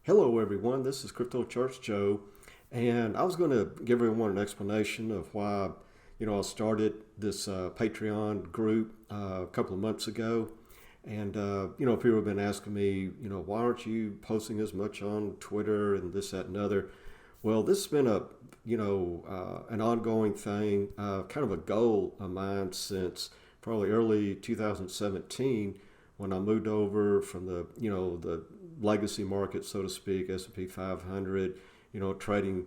Hello, everyone. This is Crypto Church Joe, and I was going to give everyone an explanation of why, I started this Patreon group a couple of months ago, and people have been asking me, why aren't you posting as much on Twitter and this, that, and other? Well, this has been an ongoing thing, kind of a goal of mine since probably early 2017 when I moved over from the legacy market, so to speak, S&P 500, trading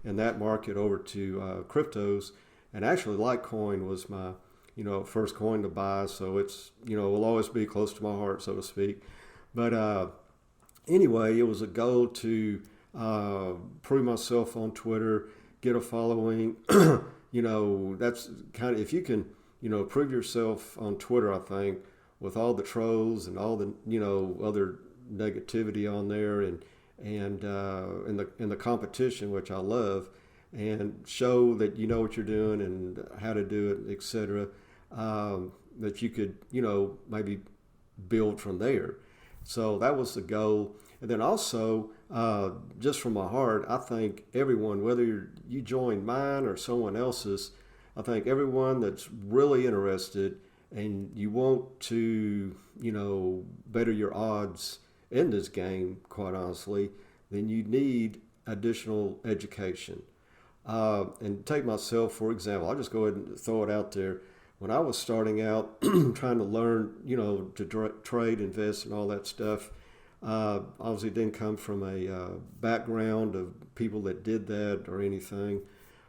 in that market over to cryptos. And actually, Litecoin was my, first coin to buy. So it's, will always be close to my heart, so to speak. But anyway, it was a goal to prove myself on Twitter, get a following. That's kind of, if you can, prove yourself on Twitter, I think, with all the trolls and all the, other negativity on there and in the competition, which I love, and show that you know what you're doing and how to do it, etc. That you could, maybe build from there. So that was the goal. And then also, just from my heart, I think everyone, whether you join mine or someone else's, I think everyone that's really interested and you want to, better your odds in this game, quite honestly, then you need additional education. And take myself, for example, I'll just go ahead and throw it out there. When I was starting out trying to learn, to trade, invest, and all that stuff, obviously didn't come from a background of people that did that or anything,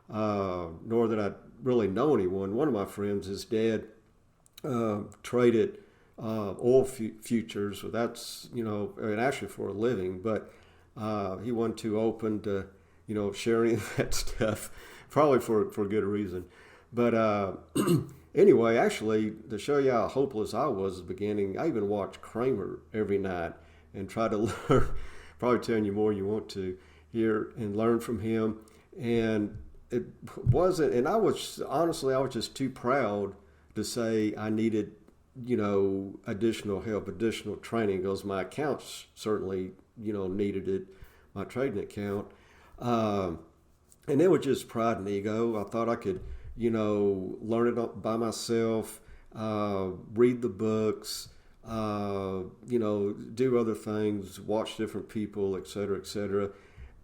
nor that I really know anyone. One of my friends, his dad, traded oil futures. So that's, and actually for a living, but he wasn't too open to, sharing that stuff, probably for good reason. But anyway, actually, to show you how hopeless I was at the beginning, I even watched Kramer every night and try to learn, probably telling you more you want to hear and learn from him. And it wasn't, and I was, honestly, I was just too proud to say I needed, additional help, additional training, because my accounts certainly, needed it, my trading account. And it was just pride and ego. I thought I could, learn it by myself, read the books, do other things, watch different people, et cetera, et cetera.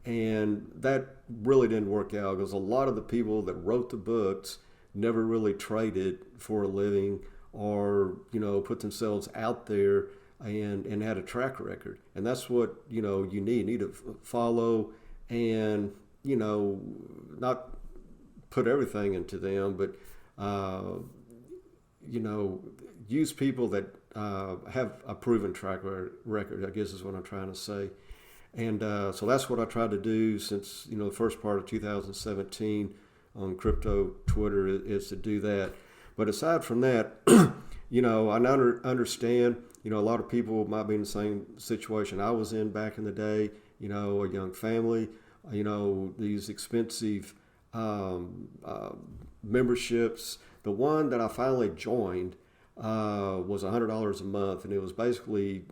And that really didn't work out because a lot of the people that wrote the books never really traded for a living or, put themselves out there and had a track record. And that's what, you need. You need to follow and, not put everything into them, but, use people that have a proven track record, I guess is what I'm trying to say. And so that's what I tried to do since, the first part of 2017 on crypto Twitter is to do that. But aside from that, I understand, a lot of people might be in the same situation I was in back in the day, a young family, these expensive memberships. The one that I finally joined was $100 a month, and it was basically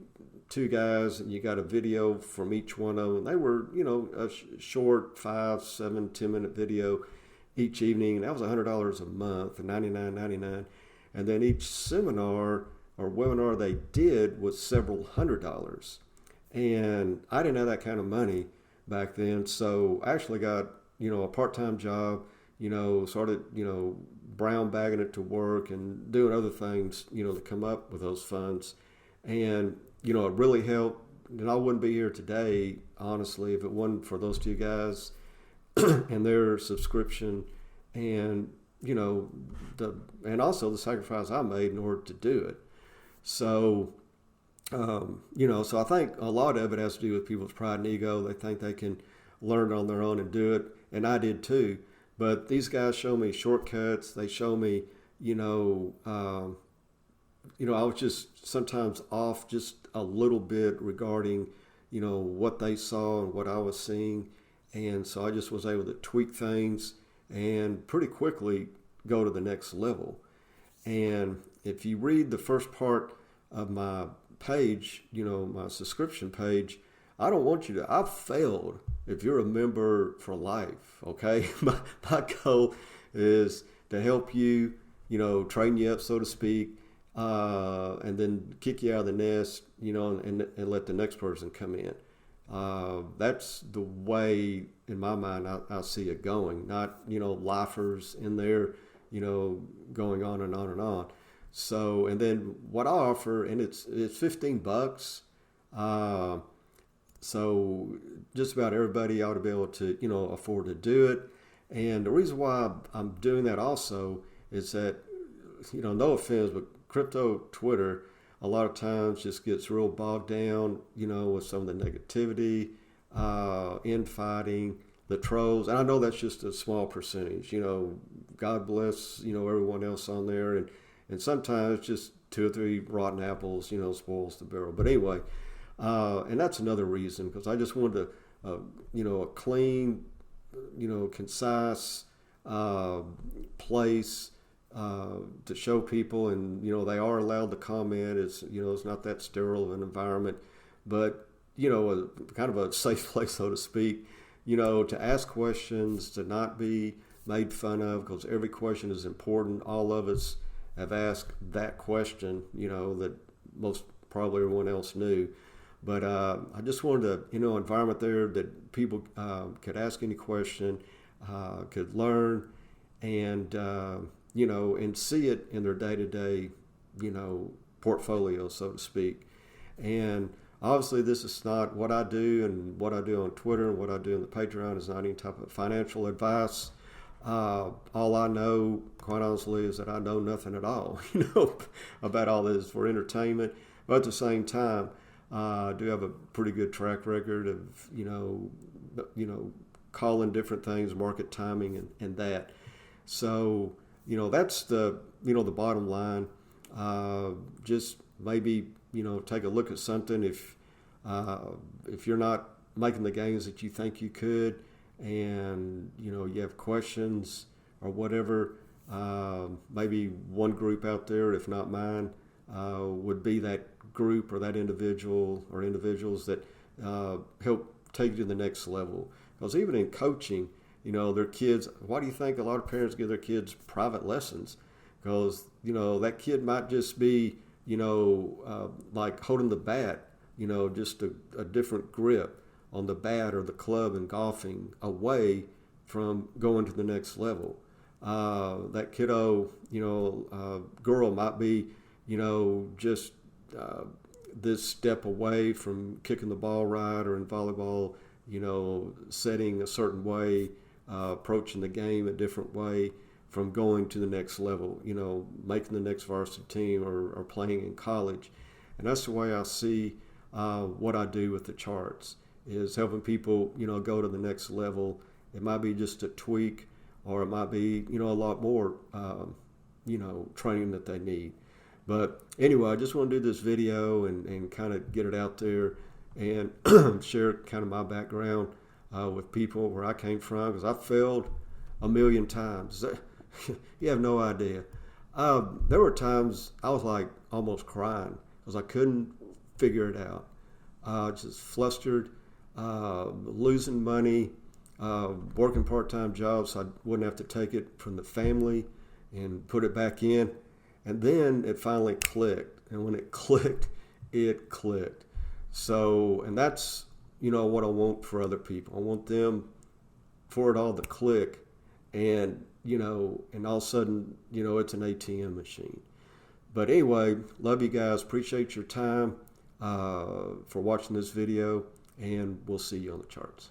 two guys, and you got a video from each one of them. They were, a short 5, 7, 10-minute video each evening, and that was $100 a month, $99.99. And then each seminar or webinar they did was several $100s. And I didn't have that kind of money back then, so I actually got, a part-time job, started, brown bagging it to work and doing other things, to come up with those funds. And, it really helped. And I wouldn't be here today, honestly, if it wasn't for those two guys and their subscription and, and also the sacrifice I made in order to do it. So, so I think a lot of it has to do with people's pride and ego. They think they can learn on their own and do it. And I did too. But these guys show me shortcuts. They show me, I was just sometimes off just a little bit regarding, what they saw and what I was seeing. And so I just was able to tweak things and pretty quickly go to the next level. And if you read the first part of my page, my subscription page, I don't want you to. I've failed if you're a member for life, okay? My goal is to help you, train you up, so to speak, and then kick you out of the nest, and let the next person come in. That's the way, in my mind, I see it going. Not, lifers in there, going on and on and on. So, and then what I offer, and it's $15. So just about everybody ought to be able to, afford to do it. And the reason why I'm doing that also is that, no offense, but crypto Twitter a lot of times just gets real bogged down, with some of the negativity, infighting, the trolls. And I know that's just a small percentage, God bless, everyone else on there. And sometimes just 2 or 3 rotten apples, spoils the barrel. But anyway, and that's another reason, because I just wanted a clean, concise place to show people, and they are allowed to comment. It's it's not that sterile of an environment, but a kind of a safe place, so to speak. To ask questions, to not be made fun of, because every question is important. All of us have asked that question, that most probably everyone else knew. But I just wanted an environment there that people could ask any question, could learn, and and see it in their day-to-day, portfolio, so to speak. And obviously, this is not what I do, and what I do on Twitter and what I do in the Patreon is not any type of financial advice. All I know, quite honestly, is that I know nothing at all, about all this for entertainment. But at the same time, I do have a pretty good track record of, calling different things, market timing, and that. So, that's the bottom line. Just maybe, take a look at something if you're not making the gains that you think you could, and, you have questions or whatever, maybe one group out there, if not mine, would be that group or that individual or individuals that help take you to the next level. Because even in coaching, their kids, why do you think a lot of parents give their kids private lessons? Because, that kid might just be, like holding the bat, just a different grip on the bat or the club and golfing away from going to the next level. That kiddo, girl might be, just this step away from kicking the ball right, or in volleyball, setting a certain way, approaching the game a different way from going to the next level, making the next varsity team or playing in college. And that's the way I see what I do with the charts, is helping people, go to the next level. It might be just a tweak, or it might be, a lot more, training that they need. But anyway, I just want to do this video and kind of get it out there and share kind of my background with people, where I came from, because I failed a million times. You have no idea. There were times I was like almost crying because I couldn't figure it out. Just flustered, losing money, working part-time jobs so I wouldn't have to take it from the family and put it back in. And then it finally clicked. And when it clicked, it clicked. So, and that's, what I want for other people. I want them, for it all to click, and, and all of a sudden, it's an ATM machine. But anyway, love you guys. Appreciate your time for watching this video, and we'll see you on the charts.